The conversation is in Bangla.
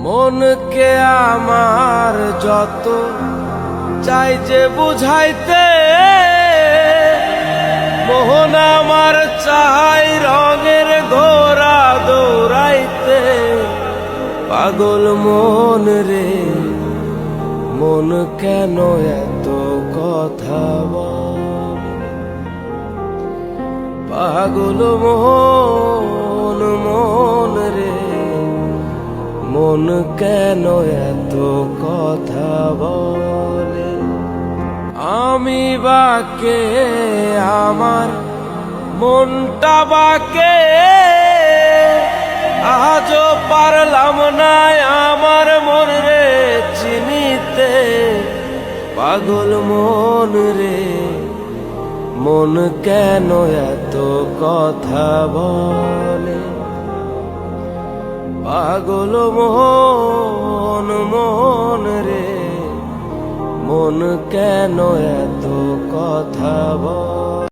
মনকে আমার যত চাই যে বুঝাইতে, মোহন আমার চাই রঙের ঘোড়া দৌড়াইতে। পাগল মন রে, মন কেন এত কথা বলে? পাগল মন, মন রে, মন কেন এত কথা বলে? আমি বাকে, আমার মনটা বাকে, আজও পারলাম না আমার মন রে চিনিতে। পাগল মন রে, মন কেন এত কথা বলে? পাগল মন, মন রে, মন কেন এত কথা বলে?